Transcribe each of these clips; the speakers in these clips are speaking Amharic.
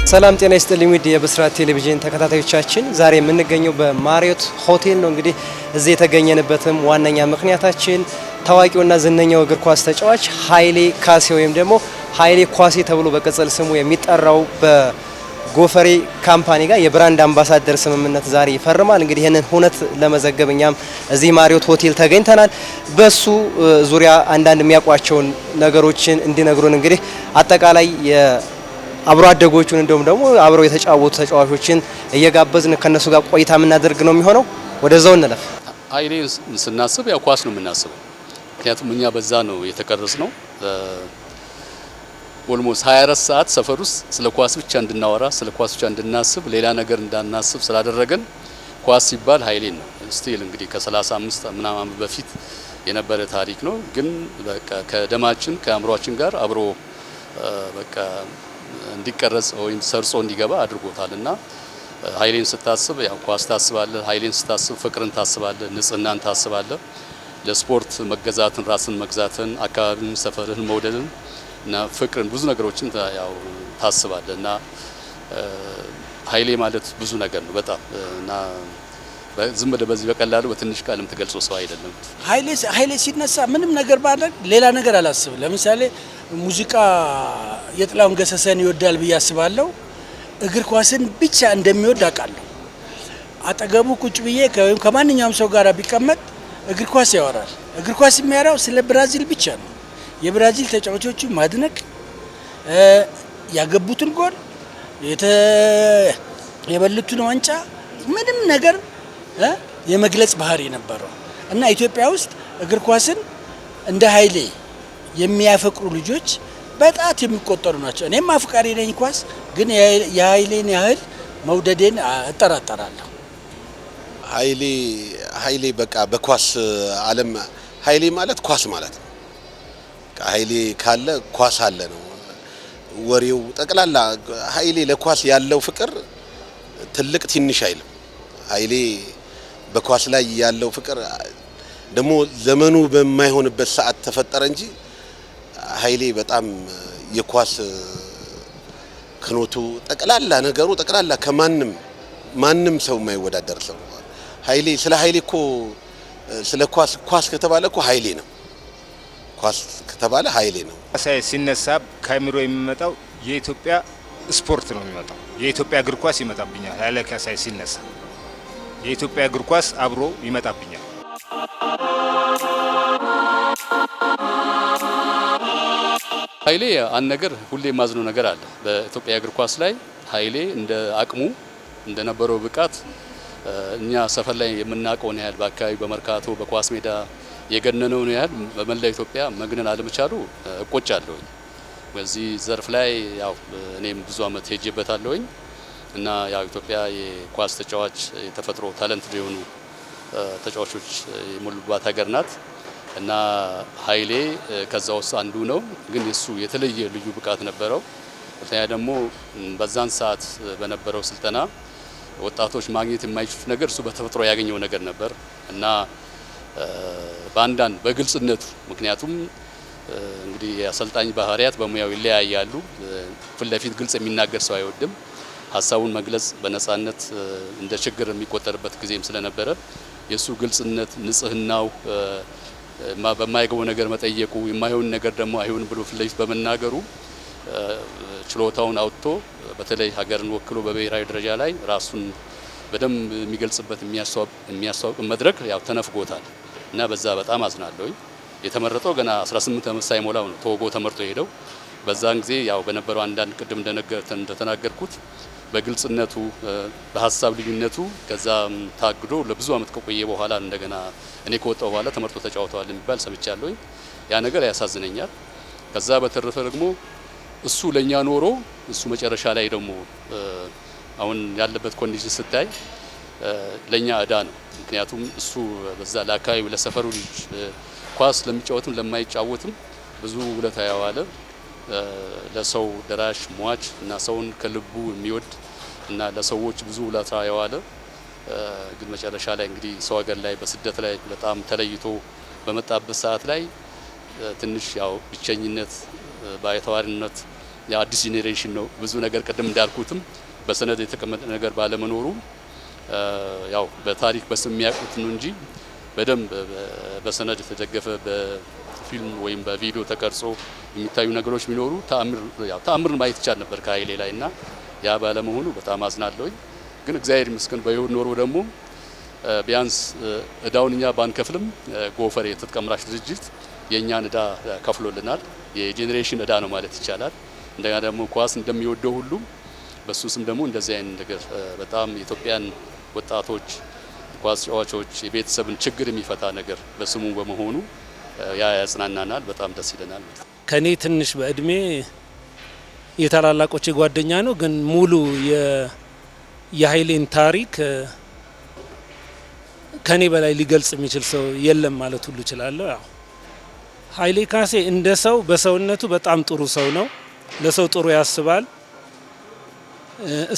ሰላም ጤና ይስጥልኝ ውድ የብስራት ቴሌቪዥን ተከታታዮቻችን፣ ዛሬ የምንገኘው በማሪዮት ሆቴል ነው። እንግዲህ እዚህ የተገኘንበትም ዋነኛ ምክንያታችን ታዋቂውና ዝነኛው እግር ኳስ ተጫዋች ኃይሌ ካሴ ወይም ደግሞ ኃይሌ ኳሴ ተብሎ በቅጽል ስሙ የሚጠራው በጎፈሬ ካምፓኒ ጋር የብራንድ አምባሳደር ስምምነት ዛሬ ይፈርማል። እንግዲህ ይህንን ሁነት ለመዘገብ እኛም እዚህ ማሪዮት ሆቴል ተገኝተናል። በሱ ዙሪያ አንዳንድ የሚያውቋቸውን ነገሮችን እንዲነግሩን እንግዲህ አጠቃላይ አብሮ አደጎቹን እንደውም ደግሞ አብረው የተጫወቱ ተጫዋቾችን እየጋበዝን ከነሱ ጋር ቆይታ የምናደርግ ነው የሚሆነው። ወደዛው እንለፍ። ኃይሌ ስናስብ ያው ኳስ ነው የምናስበው። ምክንያቱም እኛ በዛ ነው የተቀረጽነው። ኦልሞስት 24 ሰዓት ሰፈር ውስጥ ስለ ኳስ ብቻ እንድናወራ፣ ስለ ኳስ ብቻ እንድናስብ፣ ሌላ ነገር እንዳናስብ ስላደረገን ኳስ ሲባል ኃይሌን ነው። ስቲል እንግዲህ ከ35 ምናምን በፊት የነበረ ታሪክ ነው። ግን በቃ ከደማችን ከአእምሯችን ጋር አብሮ በቃ እንዲቀረጽ ወይም ሰርጾ እንዲገባ አድርጎታልና ኃይሌን ስታስብ ያው ኳስ ታስባለህ። ኃይሌን ስታስብ ፍቅርን ታስባለህ፣ ንጽህናን ታስባለህ፣ ለስፖርት መገዛትን፣ ራስን መግዛትን፣ አካባቢን፣ ሰፈርህን መውደድን እና ፍቅርን ብዙ ነገሮችን ያው ታስባለህ እና ኃይሌ ማለት ብዙ ነገር ነው በጣም እና ዝም ብለህ በዚህ በቀላሉ በትንሽ ቃልም ተገልጾ ሰው አይደለም። ኃይሌ ሲነሳ ምንም ነገር ባደርግ ሌላ ነገር አላስብም። ለምሳሌ ሙዚቃ የጥላውን ገሰሰን ይወዳል ብዬ አስባለሁ። እግር ኳስን ብቻ እንደሚወድ አውቃለሁ። አጠገቡ ቁጭ ብዬ ከማንኛውም ሰው ጋር ቢቀመጥ እግር ኳስ ያወራል። እግር ኳስ የሚያወራው ስለ ብራዚል ብቻ ነው። የብራዚል ተጫዋቾቹ ማድነቅ፣ ያገቡትን ጎል፣ የበሉትን ዋንጫ ምንም ነገር የመግለጽ ባህሪ ነበረው እና ኢትዮጵያ ውስጥ እግር ኳስን እንደ ኃይሌ የሚያፈቅሩ ልጆች በጣት የሚቆጠሩ ናቸው። እኔም አፍቃሪ ነኝ ኳስ፣ ግን የኃይሌን ያህል መውደዴን እጠራጠራለሁ። ኃይሌ በቃ በኳስ ዓለም ኃይሌ ማለት ኳስ ማለት ነው። ኃይሌ ካለ ኳስ አለ ነው ወሬው ጠቅላላ። ኃይሌ ለኳስ ያለው ፍቅር ትልቅ ትንሽ አይልም። ኃይሌ በኳስ ላይ ያለው ፍቅር ደግሞ ዘመኑ በማይሆንበት ሰዓት ተፈጠረ እንጂ ኃይሌ በጣም የኳስ ክኖቱ ጠቅላላ ነገሩ ጠቅላላ ከማንም ሰው የማይወዳደር ሰው ኃይሌ። ስለ ኃይሌ እኮ ስለ ኳስ ከተባለ እኮ ኃይሌ ነው። ኳስ ከተባለ ኃይሌ ነው። ካሳይ ሲነሳ ካይምሮ የሚመጣው የኢትዮጵያ ስፖርት ነው የሚመጣው። የኢትዮጵያ እግር ኳስ ይመጣብኛል። ኃይሌ ካሳይ ሲነሳ የኢትዮጵያ እግር ኳስ አብሮ ይመጣብኛል። ኃይሌ አንድ ነገር ሁሌ የማዝነው ነገር አለ በኢትዮጵያ እግር ኳስ ላይ። ኃይሌ እንደ አቅሙ እንደነበረው ብቃት እኛ ሰፈር ላይ የምናውቀውን ያህል በአካባቢ በመርካቶ በኳስ ሜዳ የገነነውን ያህል በመላ ኢትዮጵያ መግነን አለመቻሉ እቆጫለሁኝ። በዚህ ዘርፍ ላይ ያው እኔም ብዙ አመት ሄጄበታለሁኝ እና ያው ኢትዮጵያ የኳስ ተጫዋች የተፈጥሮ ታለንት የሆኑ ተጫዋቾች የሞሉባት ሀገር ናት እና ኃይሌ ከዛ ውስጥ አንዱ ነው። ግን እሱ የተለየ ልዩ ብቃት ነበረው። በተለይ ደግሞ በዛን ሰዓት በነበረው ስልጠና ወጣቶች ማግኘት የማይችሉት ነገር እሱ በተፈጥሮ ያገኘው ነገር ነበር እና በአንዳንድ በግልጽነቱ ምክንያቱም እንግዲህ የአሰልጣኝ ባህሪያት በሙያው ይለያያሉ። ፊት ለፊት ግልጽ የሚናገር ሰው አይወድም። ሀሳቡን መግለጽ በነጻነት እንደ ችግር የሚቆጠርበት ጊዜም ስለነበረ የሱ ግልጽነት፣ ንጽህናው፣ በማይገባው ነገር መጠየቁ፣ የማይሆን ነገር ደግሞ አይሆን ብሎ ፊት ለፊት በመናገሩ ችሎታውን አውጥቶ በተለይ ሀገርን ወክሎ በብሔራዊ ደረጃ ላይ ራሱን በደንብ የሚገልጽበት የሚያስተዋውቅ መድረክ ያው ተነፍጎታል እና በዛ በጣም አዝናለሁኝ። የተመረጠው ገና 18 ዓመት ሳይሞላው ነው ተወጎ ተመርጦ ሄደው። በዛን ጊዜ ያው በነበረው አንዳንድ ቅድም እንደተናገርኩት በግልጽነቱ በሀሳብ ልዩነቱ ከዛ ታግዶ ለብዙ አመት ከቆየ በኋላ እንደገና እኔ ከወጣው በኋላ ተመርጦ ተጫውተዋል የሚባል ሰምቻለሁኝ። ያ ነገር ያሳዝነኛል። ከዛ በተረፈ ደግሞ እሱ ለኛ ኖሮ እሱ መጨረሻ ላይ ደግሞ አሁን ያለበት ኮንዲሽን ስታይ ለኛ እዳ ነው። ምክንያቱም እሱ በዛ ለአካባቢ ለሰፈሩ ልጅ ኳስ ለሚጫወትም ለማይጫወትም ብዙ ውለታ ያዋለ ለሰው ደራሽ ሟች እና ሰውን ከልቡ የሚወድ እና ለሰዎች ብዙ ውለታ ያዋለ ግን መጨረሻ ላይ እንግዲህ ሰው ሀገር ላይ በስደት ላይ በጣም ተለይቶ በመጣበት ሰዓት ላይ ትንሽ ያው ብቸኝነት ባይተዋርነት የአዲስ ጄኔሬሽን ነው። ብዙ ነገር ቀደም እንዳልኩትም በሰነድ የተቀመጠ ነገር ባለመኖሩ ያው በታሪክ በስም የሚያውቁት ነው እንጂ በደንብ በሰነድ የተደገፈ በፊልም ወይም በቪዲዮ ተቀርጾ የሚታዩ ነገሮች ቢኖሩ ተአምርን ማየት ይቻል ነበር ከኃይሌ ላይና ያ ባለመሆኑ በጣም አዝናለሁኝ። ግን እግዚአብሔር ይመስገን በይሁን ኖሮ ደግሞ ቢያንስ እዳውን እኛ ባንከፍልም ጎፈሬ የትጥቅ አምራች ድርጅት የኛን እዳ ከፍሎልናል። የጄኔሬሽን እዳ ነው ማለት ይቻላል። እንደገና ደግሞ ኳስ እንደሚወደው ሁሉ በሱ ስም ደግሞ እንደዚህ አይነት ነገር በጣም የኢትዮጵያን ወጣቶች ኳስ ተጫዋቾች የቤተሰብን ችግር የሚፈታ ነገር በስሙ በመሆኑ ያ ያጽናናናል፣ በጣም ደስ ይለናል። ከኔ ትንሽ በእድሜ የታላላቆቼ ጓደኛ ነው፣ ግን ሙሉ የኃይሌን ታሪክ ከኔ በላይ ሊገልጽ የሚችል ሰው የለም ማለት ሁሉ እችላለሁ። ያው ኃይሌ ካሴ እንደ ሰው በሰውነቱ በጣም ጥሩ ሰው ነው። ለሰው ጥሩ ያስባል።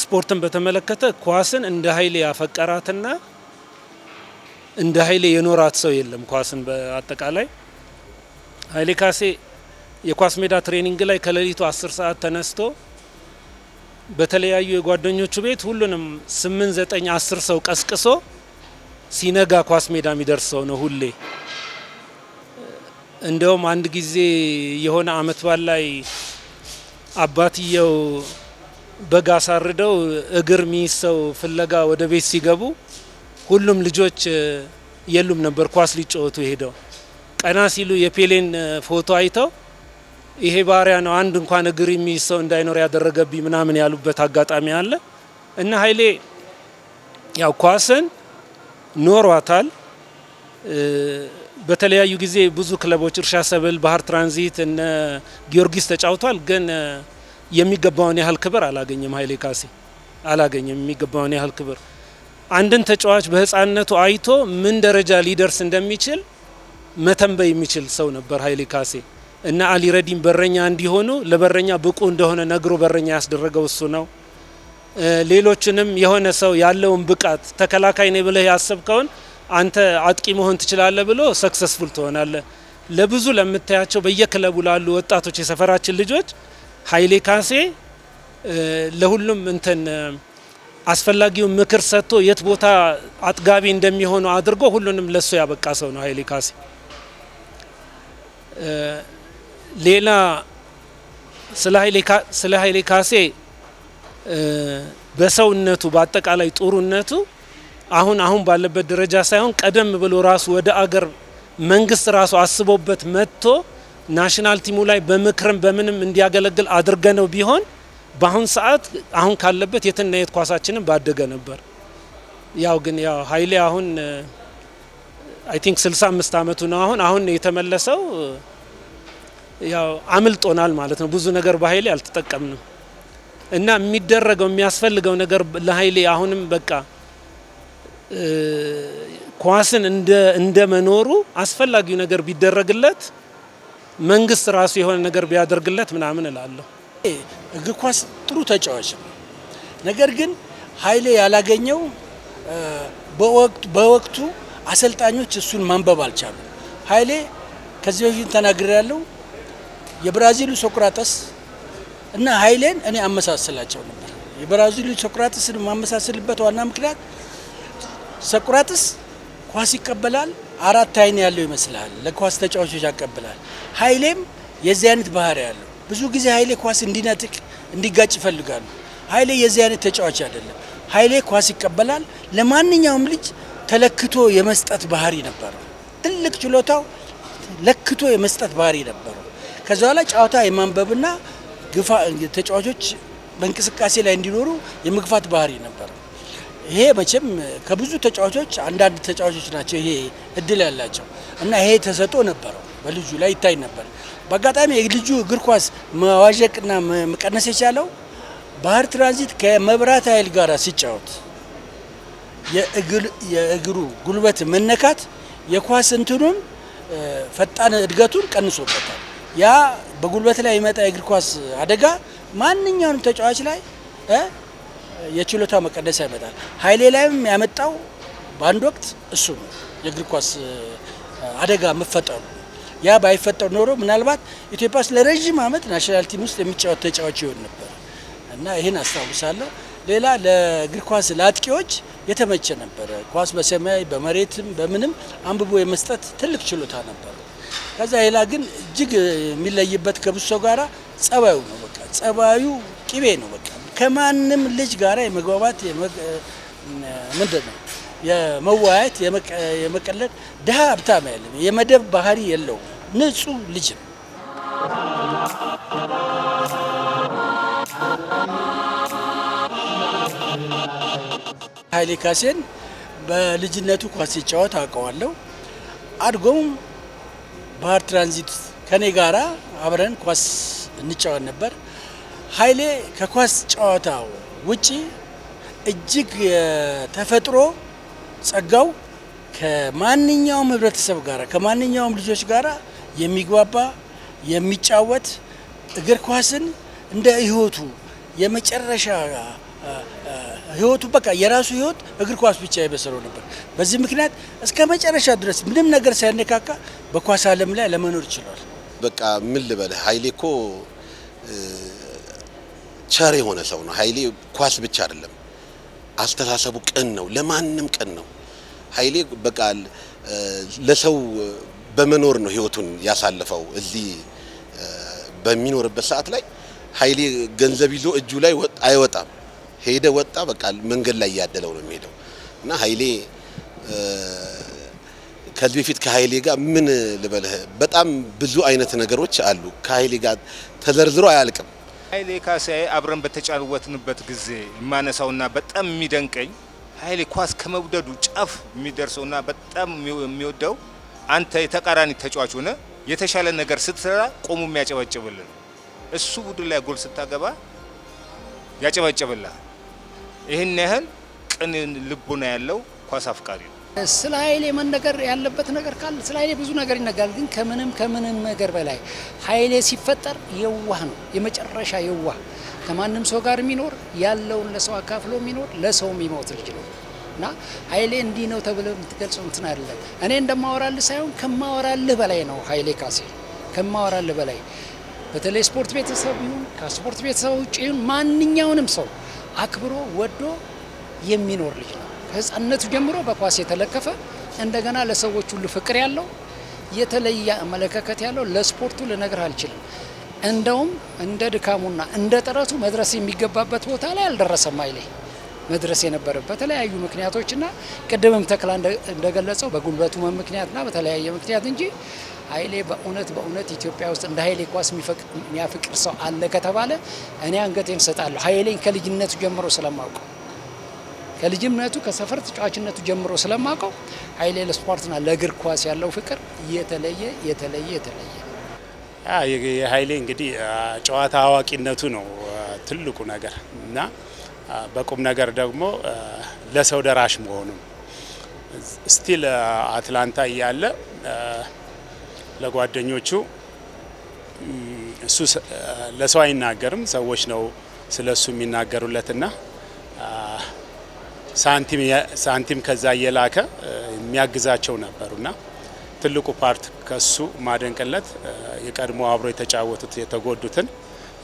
ስፖርትን በተመለከተ ኳስን እንደ ኃይሌ ያፈቀራትና እንደ ኃይሌ የኖራት ሰው የለም። ኳስን በአጠቃላይ ኃይሌ ካሴ የኳስ ሜዳ ትሬኒንግ ላይ ከሌሊቱ 10 ሰዓት ተነስቶ በተለያዩ የጓደኞቹ ቤት ሁሉንም 8 9 10 ሰው ቀስቅሶ ሲነጋ ኳስ ሜዳ የሚደርሰው ነው ሁሌ። እንደውም አንድ ጊዜ የሆነ አመት በዓል ላይ አባትየው በጋ ሳርደው እግር ሚይሰው ፍለጋ ወደ ቤት ሲገቡ ሁሉም ልጆች የሉም ነበር፣ ኳስ ሊጫወቱ ሄደው። ቀና ሲሉ የፔሌን ፎቶ አይተው ይሄ ባሪያ ነው አንድ እንኳን እግር የሚይሰው እንዳይኖር ያደረገብኝ ምናምን ያሉበት አጋጣሚ አለ። እና ኃይሌ ያው ኳስን ኖሯታል። በተለያዩ ጊዜ ብዙ ክለቦች እርሻ ሰብል፣ ባህር ትራንዚት እነ ጊዮርጊስ ተጫውቷል። ግን የሚገባውን ያህል ክብር አላገኘም። ኃይሌ ካሴ አላገኘም የሚገባውን ያህል ክብር። አንድን ተጫዋች በህፃንነቱ አይቶ ምን ደረጃ ሊደርስ እንደሚችል መተንበይ የሚችል ሰው ነበር ኃይሌ ካሴ። እና አሊ ረዲን በረኛ እንዲሆኑ ለበረኛ ብቁ እንደሆነ ነግሮ በረኛ ያስደረገው እሱ ነው። ሌሎችንም የሆነ ሰው ያለውን ብቃት ተከላካይ ነኝ ብለህ ያሰብከውን አንተ አጥቂ መሆን ትችላለህ ብሎ ሰክሰስፉል ትሆናለህ። ለብዙ ለምታያቸው በየክለቡ ላሉ ወጣቶች የሰፈራችን ልጆች ኃይሌ ካሴ ለሁሉም እንትን አስፈላጊውን ምክር ሰጥቶ የት ቦታ አጥጋቢ እንደሚሆኑ አድርጎ ሁሉንም ለሱ ያበቃ ሰው ነው ኃይሌ ካሴ። ሌላ ስለ ኃይሌ ካሴ በሰውነቱ በአጠቃላይ ጥሩነቱ አሁን ባለበት ደረጃ ሳይሆን ቀደም ብሎ ራሱ ወደ አገር መንግስት ራሱ አስቦበት መጥቶ ናሽናል ቲሙ ላይ በምክርም በምንም እንዲያገለግል አድርገነው ቢሆን በአሁን ሰዓት አሁን ካለበት የትና የት ኳሳችንን ባደገ ነበር። ያው ግን ያው ኃይሌ አሁን አይ ቲንክ 65 አመቱ ነው አሁን የተመለሰው። ያው አምልጦናል ማለት ነው። ብዙ ነገር በኃይሌ አልተጠቀምንም እና የሚደረገው የሚያስፈልገው ነገር ለኃይሌ አሁንም በቃ ኳስን እንደ መኖሩ አስፈላጊው ነገር ቢደረግለት መንግስት ራሱ የሆነ ነገር ቢያደርግለት ምናምን እላለሁ። እግር ኳስ ጥሩ ተጫዋች ነው። ነገር ግን ኃይሌ ያላገኘው በወቅቱ አሰልጣኞች እሱን ማንበብ አልቻሉ። ኃይሌ ከዚህ በፊት ተናግሬያለሁ። የብራዚሉ ሶክራተስ እና ኃይሌን እኔ አመሳስላቸው ነበር። የብራዚሉ ሶክራተስን ማመሳሰልበት ዋና ምክንያት ሶክራተስ ኳስ ይቀበላል፣ 4 አይን ያለው ይመስላል፣ ለኳስ ተጫዋቾች ያቀብላል። ኃይሌም የዚህ አይነት ባህሪ ያለው። ብዙ ጊዜ ኃይሌ ኳስ እንዲነጥቅ እንዲጋጭ ይፈልጋሉ። ኃይሌ የዚህ አይነት ተጫዋች አይደለም። ኃይሌ ኳስ ይቀበላል፣ ለማንኛውም ልጅ ተለክቶ የመስጠት ባህሪ ነበረው። ትልቅ ችሎታው ለክቶ የመስጠት ባህሪ ነበረው። ከዛ በኋላ ጨዋታ የማንበብና ተጫዋቾች በእንቅስቃሴ ላይ እንዲኖሩ የመግፋት ባህሪ ነበረው። ይሄ መቼም ከብዙ ተጫዋቾች አንዳንድ ተጫዋቾች ናቸው ይሄ እድል ያላቸው እና ይሄ ተሰጥኦ ነበረው በልጁ ላይ ይታይ ነበር። በአጋጣሚ የልጁ እግር ኳስ መዋዠቅና መቀነስ የቻለው ባህር ትራንዚት ከመብራት ኃይል ጋር ሲጫወት የእግሩ ጉልበት መነካት የኳስ እንትኑን ፈጣን እድገቱን ቀንሶበታል። ያ በጉልበት ላይ የመጣ የእግር ኳስ አደጋ ማንኛውንም ተጫዋች ላይ የችሎታ መቀነስ ያመጣል። ኃይሌ ላይም ያመጣው በአንድ ወቅት እሱ ነው የእግር ኳስ አደጋ መፈጠሩ ያ ባይፈጠር ኖሮ ምናልባት ኢትዮጵያ ውስጥ ለረጅም ዓመት ናሽናል ቲም ውስጥ የሚጫወት ተጫዋች ይሆን ነበር እና ይህን አስታውሳለሁ። ሌላ ለእግር ኳስ ለአጥቂዎች የተመቸ ነበረ። ኳስ በሰማይ በመሬትም በምንም አንብቦ የመስጠት ትልቅ ችሎታ ነበር። ከዛ ሌላ ግን እጅግ የሚለይበት ከብዙ ሰው ጋራ ጸባዩ ነው። በቃ ጸባዩ ቅቤ ነው። በቃ ከማንም ልጅ ጋራ የመግባባት ምንድን ነው የመዋያት የመቀለድ ድሀ ሀብታም ያለም የመደብ ባህሪ የለውም። ንጹህ ልጅ ነው። ኃይሌ ካሴን በልጅነቱ ኳስ ሲጫወት አውቀዋለሁ። አድጎም ባህር ትራንዚት ከኔ ጋራ አብረን ኳስ እንጫወት ነበር። ኃይሌ ከኳስ ጨዋታው ውጪ እጅግ የተፈጥሮ ጸጋው ከማንኛውም ህብረተሰብ ጋራ ከማንኛውም ልጆች ጋራ የሚግባባ የሚጫወት እግር ኳስን እንደ ህይወቱ የመጨረሻ ህይወቱ በቃ የራሱ ህይወት እግር ኳስ ብቻ ይበሰረው ነበር። በዚህ ምክንያት እስከ መጨረሻ ድረስ ምንም ነገር ሳይነካካ በኳስ ዓለም ላይ ለመኖር ይችላል። በቃ ምን ልበል ኃይሌ እኮ ቸር የሆነ ሰው ነው። ኃይሌ ኳስ ብቻ አይደለም፣ አስተሳሰቡ ቅን ነው፣ ለማንም ቅን ነው። ኃይሌ በቃ ለሰው በመኖር ነው ህይወቱን ያሳለፈው። እዚህ በሚኖርበት ሰዓት ላይ ኃይሌ ገንዘብ ይዞ እጁ ላይ አይወጣም። ሄደ ወጣ በቃ መንገድ ላይ ያደለው ነው የሚሄደው እና ኃይሌ ከዚህ በፊት ከኃይሌ ጋር ምን ልበልህ በጣም ብዙ አይነት ነገሮች አሉ። ከኃይሌ ጋር ተዘርዝሮ አያልቅም። ኃይሌ ካሴ አብረን በተጫወትንበት ጊዜ የማነሳውና በጣም የሚደንቀኝ ኃይሌ ኳስ ከመውደዱ ጫፍ የሚደርሰውና በጣም የሚወደው አንተ የተቃራኒ ተጫዋች ሆነ የተሻለ ነገር ስትሰራ ቆሙ የሚያጨበጭብልን እሱ ቡድን ላይ ጎል ስታገባ ያጨበጭብልሃል። ይሄን ያህል ቅን ልቦና ያለው ኳስ አፍቃሪ ነው። ስለ ኃይሌ መነገር ያለበት ነገር ካለ ስለ ኃይሌ ብዙ ነገር ይነገራል። ግን ከምንም ነገር በላይ ኃይሌ ሲፈጠር የዋህ ነው። የመጨረሻ የዋህ ከማንም ሰው ጋር የሚኖር ያለውን ለሰው አካፍሎ የሚኖር ለሰው የሚሞት ልጅ ነው እና ኃይሌ እንዲህ ነው ተብሎ የምትገልጸው እንትን አይደለም። እኔ እንደማወራልህ ሳይሆን ከማወራልህ በላይ ነው ኃይሌ ካሴ ከማወራልህ በላይ። በተለይ ስፖርት ቤተሰብ ይሁን ከስፖርት ቤተሰብ ውጭ ይሁን ማንኛውንም ሰው አክብሮ ወዶ የሚኖር ልጅ ነው። ከህፃንነቱ ጀምሮ በኳስ የተለከፈ እንደገና ለሰዎች ሁሉ ፍቅር ያለው የተለየ አመለካከት ያለው ለስፖርቱ ልነግርህ አልችልም። እንደውም እንደ ድካሙና እንደ ጥረቱ መድረስ የሚገባበት ቦታ ላይ አልደረሰም። ኃይሌ መድረስ የነበረበት በተለያዩ ምክንያቶችና ቅድምም ተክላ እንደገለጸው በጉልበቱ ምክንያትና በተለያየ ምክንያት እንጂ ኃይሌ በእውነት ኢትዮጵያ ውስጥ እንደ ኃይሌ ኳስ የሚያፍቅር ሰው አለ ከተባለ እኔ አንገቴን እሰጣለሁ። ኃይሌን ከልጅነቱ ጀምሮ ስለማውቀው ከልጅነቱ ከሰፈር ተጫዋችነቱ ጀምሮ ስለማውቀው ኃይሌ ለስፖርትና ለእግር ኳስ ያለው ፍቅር የተለየ የኃይሌ እንግዲህ ጨዋታ አዋቂነቱ ነው ትልቁ ነገር እና በቁም ነገር ደግሞ ለሰው ደራሽ መሆኑ ስቲል አትላንታ እያለ ለጓደኞቹ እሱ ለሰው አይናገርም፣ ሰዎች ነው ስለሱ የሚናገሩለትና ሳንቲም ከዛ እየላከ የሚያግዛቸው ነበሩና ትልቁ ፓርት ከሱ ማደንቅለት የቀድሞ አብሮ የተጫወቱት የተጎዱትን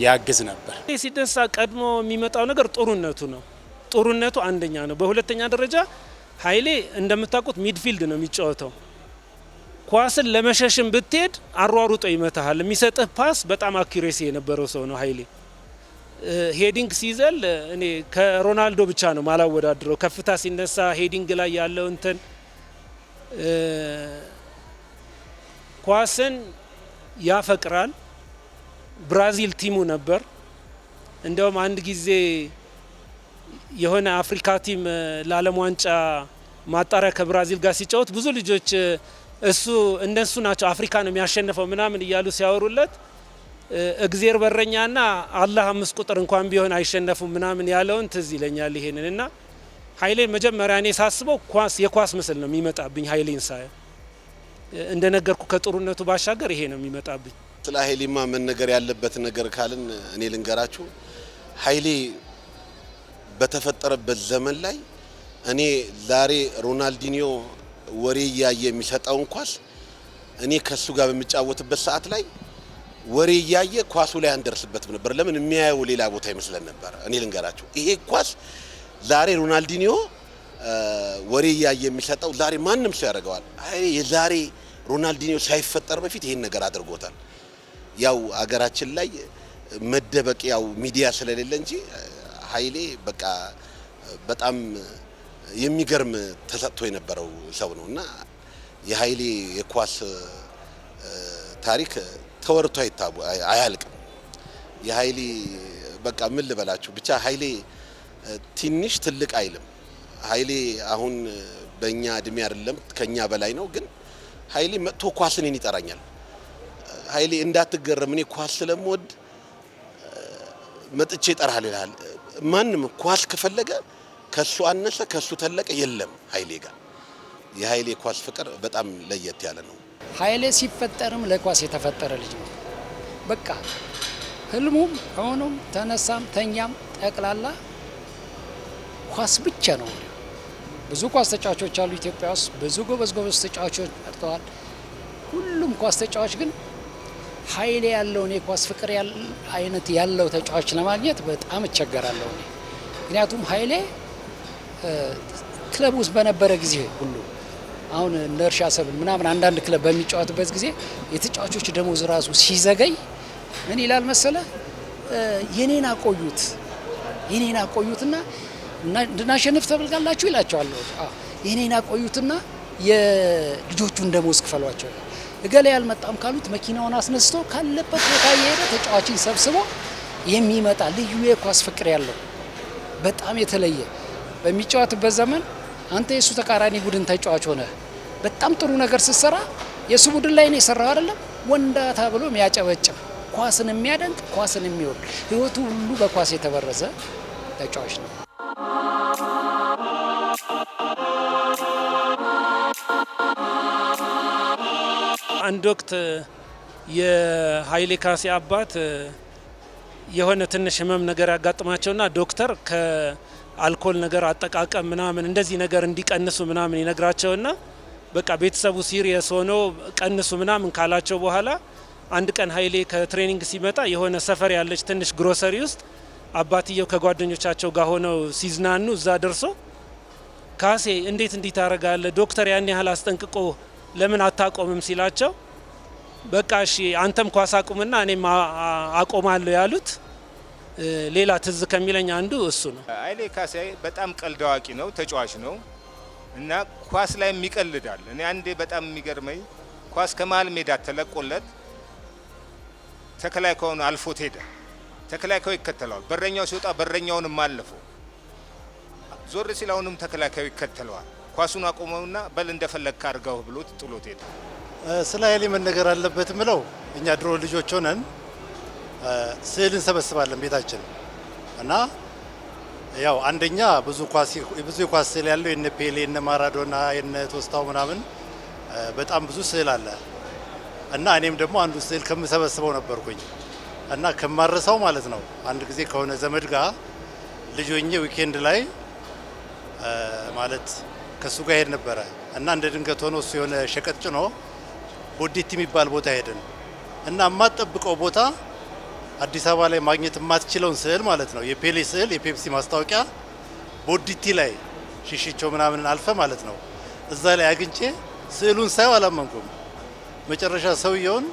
ያግዝ ነበር። ሲነሳ ቀድሞ የሚመጣው ነገር ጥሩነቱ ነው። ጥሩነቱ አንደኛ ነው። በሁለተኛ ደረጃ ኃይሌ እንደምታውቁት ሚድፊልድ ነው የሚጫወተው። ኳስን ለመሸሽም ብትሄድ አሯሩጦ ይመታሃል። የሚሰጥህ ፓስ በጣም አኩሬሲ የነበረው ሰው ነው ኃይሌ። ሄዲንግ ሲዘል እኔ ከሮናልዶ ብቻ ነው ማላወዳድረው። ከፍታ ሲነሳ ሄዲንግ ላይ ያለው እንትን ኳስን ያፈቅራል። ብራዚል ቲሙ ነበር። እንደውም አንድ ጊዜ የሆነ አፍሪካ ቲም ለዓለም ዋንጫ ማጣሪያ ከብራዚል ጋር ሲጫወት ብዙ ልጆች እሱ እነሱ ናቸው አፍሪካ ነው የሚያሸንፈው ምናምን እያሉ ሲያወሩለት እግዜር በረኛና አላህ 5 ቁጥር እንኳን ቢሆን አይሸነፉም ምናምን ያለውን ትዝ ይለኛል። ይሄንና ኃይሌን መጀመሪያ እኔ ሳስበው የኳስ ምስል ነው የሚመጣብኝ። ኃይሌን ሳየው እንደነገርኩ ከጥሩነቱ ባሻገር ይሄ ነው የሚመጣብኝ። ስለ ኃይሌማ መነገር ያለበት ነገር ካልን እኔ ልንገራችሁ። ኃይሌ በተፈጠረበት ዘመን ላይ እኔ ዛሬ ሮናልዲኒዮ ወሬ እያየ የሚሰጠውን ኳስ እኔ ከሱ ጋር በሚጫወትበት ሰዓት ላይ ወሬ እያየ ኳሱ ላይ አንደርስበትም ነበር። ለምን የሚያየው ሌላ ቦታ ይመስለን ነበር። እኔ ልንገራችሁ ይሄ ኳስ ዛሬ ሮናልዲኒዮ ወሬ እያየ የሚሰጠው ዛሬ ማንም ሰው ያደርገዋል። አይ የዛሬ ሮናልዲኒዮ ሳይፈጠር በፊት ይሄን ነገር አድርጎታል። ያው አገራችን ላይ መደበቅ ያው ሚዲያ ስለሌለ እንጂ ኃይሌ በቃ በጣም የሚገርም ተሰጥቶ የነበረው ሰው ነውና የኃይሌ የኳስ ታሪክ ተወርቶ አያልቅም። የኃይሌ በቃ ምን ልበላችሁ ብቻ ኃይሌ ትንሽ ትልቅ አይልም። ኃይሌ አሁን በእኛ እድሜ አይደለም ከኛ በላይ ነው። ግን ኃይሌ መጥቶ ኳስን ይጠራኛል። ኃይሌ እንዳትገረም እኔ ኳስ ስለምወድ መጥቼ እጠራለሁ ይላል። ማንም ኳስ ከፈለገ ከሱ አነሰ ከሱ ተለቀ የለም ኃይሌ ጋር። የኃይሌ ኳስ ፍቅር በጣም ለየት ያለ ነው። ኃይሌ ሲፈጠርም ለኳስ የተፈጠረ ልጅ ነው። በቃ ህልሙም ሆኖም ተነሳም ተኛም ጠቅላላ ኳስ ብቻ ነው። ብዙ ኳስ ተጫዋቾች አሉ ኢትዮጵያ ውስጥ፣ ብዙ ጎበዝ ተጫዋቾች መጥተዋል። ሁሉም ኳስ ተጫዋች ግን ኃይሌ ያለውን የኳስ ፍቅር አይነት ያለው ተጫዋች ለማግኘት በጣም እቸገራለሁ። ምክንያቱም ኃይሌ ክለብ ውስጥ በነበረ ጊዜ ሁሉ አሁን እንደ እርሻ ሰብል ምናምን አንዳንድ ክለብ በሚጫወትበት ጊዜ የተጫዋቾች ደሞዝ ራሱ ሲዘገይ ምን ይላል መሰለ የኔን አቆዩትና እንድናሸንፍ ተብልጋላችሁ ይላቸዋል። የኔን አቆዩትና የልጆቹን ደሞዝ ክፈሏቸው። እገሌ ያልመጣም ካሉት መኪናውን አስነስቶ ካለበት ቦታ የሄደ ተጫዋችን ሰብስቦ የሚመጣ ልዩ የኳስ ፍቅር ያለው በጣም የተለየ በሚጫወትበት ዘመን አንተ የሱ ተቃራኒ ቡድን ተጫዋች ሆነ በጣም ጥሩ ነገር ስትሰራ የሱ ቡድን ላይ ነው የሰራው አይደለም ወንዳታ ብሎ የሚያጨበጭብ ኳስን የሚያደንቅ ኳስን የሚወድ ህይወቱ ሁሉ በኳስ የተበረዘ ተጫዋች ነው። አንድ ወቅት የኃይሌ ካሴ አባት የሆነ ትንሽ ህመም ነገር ያጋጥማቸውና ዶክተር ከአልኮል ነገር አጠቃቀም ምናምን እንደዚህ ነገር እንዲቀንሱ ምናምን ይነግራቸውና በቃ ቤተሰቡ ሲሪየስ ሆኖ ቀንሱ ምናምን ካላቸው በኋላ አንድ ቀን ኃይሌ ከትሬኒንግ ሲመጣ የሆነ ሰፈር ያለች ትንሽ ግሮሰሪ ውስጥ አባትየው ከጓደኞቻቸው ጋር ሆነው ሲዝናኑ እዛ ደርሶ ካሴ እንዴት እንዲህ ታደርጋለህ? ዶክተር ያን ያህል አስጠንቅቆ ለምን አታቆምም ሲላቸው በቃ እሺ አንተም ኳስ አቁምና እኔም አቆማለሁ ያሉት። ሌላ ትዝ ከሚለኝ አንዱ እሱ ነው። ኃይሌ ካሴ በጣም ቀልድ አዋቂ ነው፣ ተጫዋች ነው እና ኳስ ላይ ይቀልዳል። እኔ አንዴ በጣም የሚገርመኝ ኳስ ከመሀል ሜዳ ተለቆለት ተከላካዩን አልፎት ሄደ። ተከላካዩ ይከተለዋል። በረኛው ሲወጣ በረኛውንም አለፈው። ዞር ሲል አሁንም ተከላካዩ ይከተለዋል። ኳሱን አቆመውና በል እንደፈለግክ አድርገው ብሎት ጥሎት ሄደ። ስለ ኃይሌ መነገር አለበት ምለው እኛ ድሮ ልጆች ሆነን ስዕል እንሰበስባለን ቤታችን እና ያው አንደኛ ብዙ የኳስ ስዕል ያለው የነ ፔሌ የነ ማራዶና የነ ቶስታው ምናምን በጣም ብዙ ስዕል አለ እና እኔም ደግሞ አንዱ ስዕል ከምሰበስበው ነበርኩኝ እና ከማረሳው ማለት ነው። አንድ ጊዜ ከሆነ ዘመድ ጋር ልጅ ሆኜ ዊኬንድ ላይ ማለት ከሱ ጋር ሄድ ነበረ እና እንደ ድንገት ሆኖ እሱ የሆነ ሸቀጥ ጭኖ ቦዲቲ የሚባል ቦታ ሄድን እና የማትጠብቀው ቦታ አዲስ አበባ ላይ ማግኘት የማትችለውን ስዕል ማለት ነው የፔሌ ስዕል የፔፕሲ ማስታወቂያ ቦዲቲ ላይ ሽሽቾ ምናምን አልፈ ማለት ነው እዛ ላይ አግኝቼ ስዕሉን ሳይው አላመንኩም። መጨረሻ ሰውየውን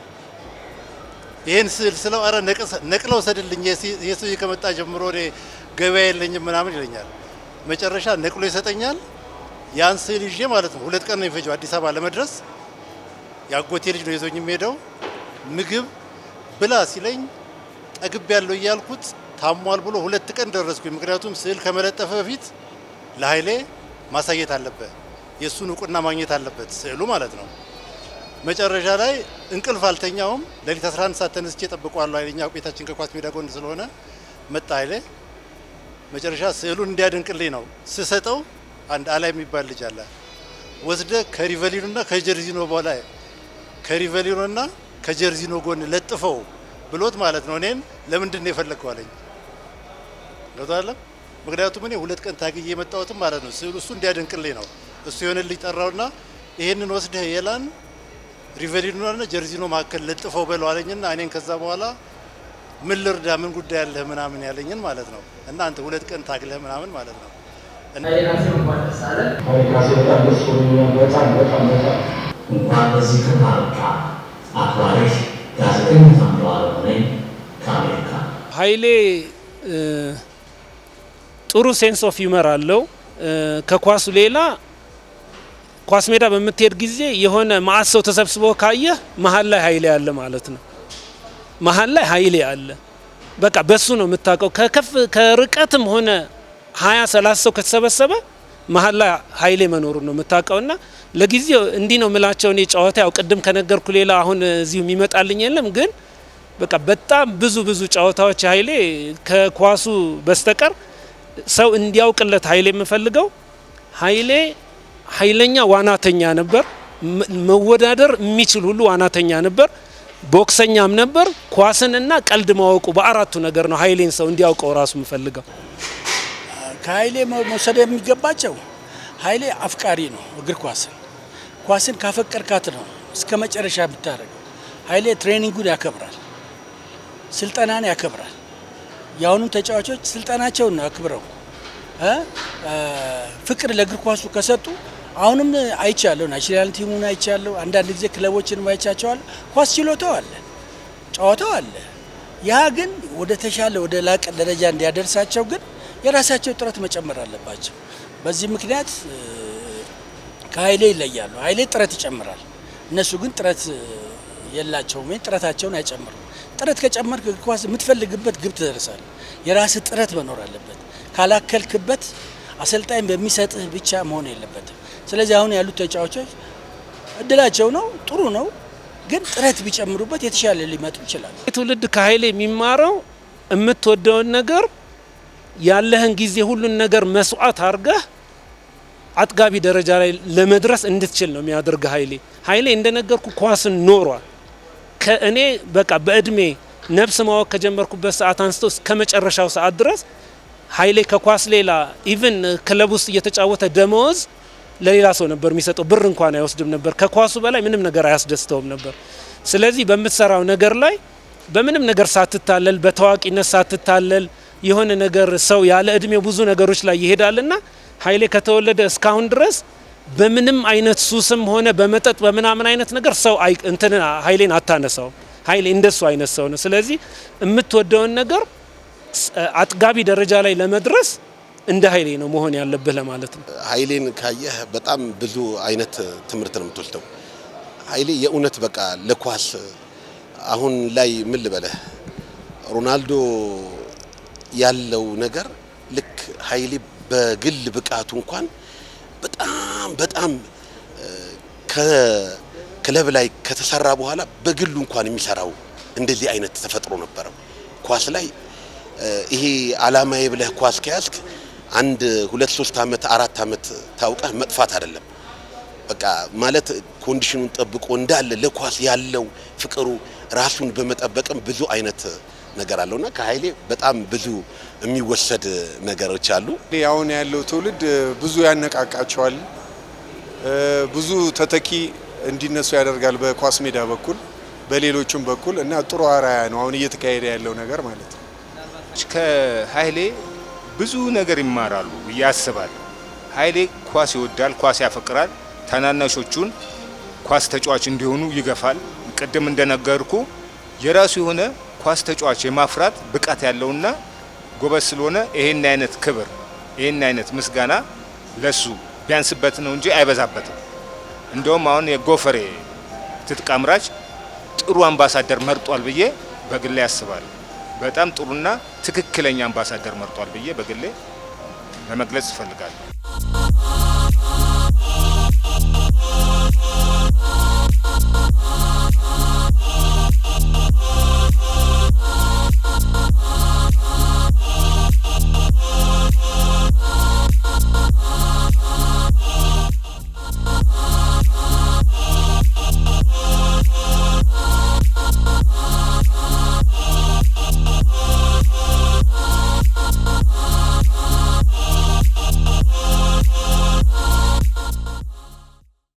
ይሄን ስዕል ስለው አረ ነቅለው ሰድልኝ የሰውዬ ከመጣ ጀምሮ እኔ ገበያ የለኝም ምናምን ይለኛል። መጨረሻ ነቅሎ ይሰጠኛል። ያን ስዕል ይዤ ማለት ነው 2 ቀን ነው የፈጀው አዲስ አበባ ለመድረስ። ያጎቴ ልጅ ነው ይዞኝ የሚሄደው። ምግብ ብላ ሲለኝ ጠግብ ያለው እያልኩት ታሟል ብሎ 2 ቀን ደረስኩኝ። ምክንያቱም ስዕል ከመለጠፈ በፊት ለኃይሌ ማሳየት አለበት፣ የሱን እውቅና ማግኘት አለበት ስዕሉ ማለት ነው። መጨረሻ ላይ እንቅልፍ አልተኛውም። ሌሊት 11 ሰዓት ተነስቼ ጠብቀዋለሁ። ኃይሌኛ ቤታችን ከኳስ ሜዳ ጎን ስለሆነ መጣ ኃይሌ። መጨረሻ ስዕሉን እንዲያደንቅልኝ ነው ስሰጠው አንድ አላይ የሚባል ልጅ አለ ወስደ ከሪቨሊኖና ከጀርዚኖ በላይ ከሪቨሊኖና ከጀርዚኖ ጎን ለጥፈው ብሎት ማለት ነው። እኔን ለምንድን ነው የፈለከው አለኝ። ለታለ ምክንያቱም እኔ 2 ቀን ታግዬ የመጣሁትም ማለት ነው ስዕሉ እሱ እንዲያደንቅልኝ ነው። እሱ የሆነ ልጅ ጠራውና ይሄንን ወስደህ የላን ሪቨሊኖና ጀርዚኖ ማከል ለጥፈው በለው አለኝና እኔን ከዛ በኋላ ምን ልርዳ ምን ጉዳይ ያለህ ምናምን ያለኝን ማለት ነው። እና አንተ 2 ቀን ታግለህ ምናምን ማለት ነው። እና እንኳን በዚህ ከተማካ አክባሪሽ ጋዜጠኛ ተምሯል ነኝ ከአሜሪካ ኃይሌ ጥሩ ሴንስ ኦፍ ሂውመር አለው። ከኳሱ ሌላ ኳስ ሜዳ በምትሄድ ጊዜ የሆነ ማአት ሰው ተሰብስቦ ካየ መሀል ላይ ኃይሌ አለ ማለት ነው። መሀል ላይ ኃይሌ አለ። በቃ በሱ ነው የምታውቀው። ከርቀትም ሆነ 20 30 ሰው ከተሰበሰበ መሀል ላይ ኃይሌ መኖሩ ነው የምታውቀውና ለጊዜው እንዲህ ነው ምላቸው። እኔ ጨዋታ ያው ቅድም ከነገርኩ ሌላ አሁን እዚሁ የሚመጣልኝ የለም። ግን በቃ በጣም ብዙ ጨዋታዎች ኃይሌ ከኳሱ በስተቀር ሰው እንዲያውቅለት ኃይሌ የምፈልገው ኃይሌ ኃይለኛ ዋናተኛ ነበር። መወዳደር የሚችል ሁሉ ዋናተኛ ነበር። ቦክሰኛም ነበር። ኳስንና ቀልድ ማወቁ በአራቱ ነገር ነው ኃይሌን ሰው እንዲያውቀው ራሱ የምፈልገው። ከኃይሌ መውሰድ የሚገባቸው ኃይሌ አፍቃሪ ነው። እግር ኳስን ካፈቀርካት ነው እስከ መጨረሻ ብታደርገው። ኃይሌ ትሬኒንጉን ያከብራል፣ ስልጠናን ያከብራል። የአሁኑም ተጫዋቾች ስልጠናቸውን ነው አክብረው ፍቅር ለእግር ኳሱ ከሰጡ አሁንም አይቻለሁ። ናሽናል ቲሙን አይቻለሁ። አንዳንድ ጊዜ ክለቦችንም አይቻቸዋለሁ። ኳስ ችሎታው አለ፣ ጨዋታው አለ። ያ ግን ወደ ተሻለ ወደ ላቀ ደረጃ እንዲያደርሳቸው ግን የራሳቸው ጥረት መጨመር አለባቸው። በዚህ ምክንያት ከኃይሌ ይለያሉ። ኃይሌ ጥረት ይጨምራል፣ እነሱ ግን ጥረት የላቸውም። ጥረታቸውን አይጨምሩም። ጥረት ከጨመርክ እግር ኳስ የምትፈልግበት ግብ ትደርሳለህ። የራስህ ጥረት መኖር አለበት። ካላከልክበት አሰልጣኝ በሚሰጥህ ብቻ መሆን የለበትም። ስለዚህ አሁን ያሉት ተጫዋቾች እድላቸው ነው፣ ጥሩ ነው። ግን ጥረት ቢጨምሩበት የተሻለ ሊመጡ ይችላል። ትውልድ ከኃይሌ የሚማረው የምትወደውን ነገር ያለህን ጊዜ ሁሉን ነገር መስዋዕት አድርገህ አጥጋቢ ደረጃ ላይ ለመድረስ እንድትችል ነው የሚያደርግ። ኃይሌ እንደነገርኩ ኳስን ኖሯል። ከእኔ በቃ በእድሜ ነፍስ ማወቅ ከጀመርኩበት ሰዓት አንስቶ እስከ መጨረሻው ሰዓት ድረስ ኃይሌ ከኳስ ሌላ ኢቭን ክለብ ውስጥ እየተጫወተ ደመወዝ ለሌላ ሰው ነበር የሚሰጠው። ብር እንኳን አይወስድም ነበር። ከኳሱ በላይ ምንም ነገር አያስደስተውም ነበር። ስለዚህ በምትሰራው ነገር ላይ በምንም ነገር ሳትታለል፣ በታዋቂነት ሳትታለል የሆነ ነገር ሰው ያለ እድሜው ብዙ ነገሮች ላይ ይሄዳልና ኃይሌ ከተወለደ እስካሁን ድረስ በምንም አይነት ሱስም ሆነ በመጠጥ በምናምን አይነት ነገር ሰው እንትን ኃይሌን አታነሳው። ኃይሌ እንደሱ አይነት ሰው ነው። ስለዚህ የምትወደውን ነገር አጥጋቢ ደረጃ ላይ ለመድረስ እንደ ኃይሌ ነው መሆን ያለብህ ለማለት ነው። ኃይሌን ካየህ በጣም ብዙ አይነት ትምህርት ነው የምትወስደው። ኃይሌ የእውነት በቃ ለኳስ አሁን ላይ ምን ልበለህ ሮናልዶ ያለው ነገር ልክ ኃይሌ በግል ብቃቱ እንኳን በጣም ከክለብ ላይ ከተሰራ በኋላ በግሉ እንኳን የሚሰራው እንደዚህ አይነት ተፈጥሮ ነበረው። ኳስ ላይ ይሄ አላማዬ ብለህ ኳስ ከያዝክ 1 2 3 አመት 4 አመት ታውቀህ መጥፋት አይደለም። በቃ ማለት ኮንዲሽኑን ጠብቆ እንዳለ ለኳስ ያለው ፍቅሩ ራሱን በመጠበቅም ብዙ አይነት ነገር አለውና ከኃይሌ በጣም ብዙ የሚወሰድ ነገሮች አሉ። አሁን ያለው ትውልድ ብዙ ያነቃቃቸዋል፣ ብዙ ተተኪ እንዲነሱ ያደርጋል በኳስ ሜዳ በኩል በሌሎችም በኩል እና ጥሩ አራያ ነው አሁን እየተካሄደ ያለው ነገር ማለት ነው። ከኃይሌ ብዙ ነገር ይማራሉ ያስባል። ኃይሌ ኳስ ይወዳል፣ ኳስ ያፈቅራል። ታናናሾቹን ኳስ ተጫዋች እንዲሆኑ ይገፋል። ቅድም እንደነገርኩ የራሱ የሆነ ኳስ ተጫዋች የማፍራት ብቃት ያለውና ጎበዝ ስለሆነ ይሄን አይነት ክብር ይሄን አይነት ምስጋና ለሱ ቢያንስበት ነው እንጂ አይበዛበትም። እንደውም አሁን የጎፈሬ ትጥቅ አምራች ጥሩ አምባሳደር መርጧል ብዬ በግሌ ያስባል። በጣም ጥሩና ትክክለኛ አምባሳደር መርጧል ብዬ በግሌ ለመግለጽ እፈልጋለሁ።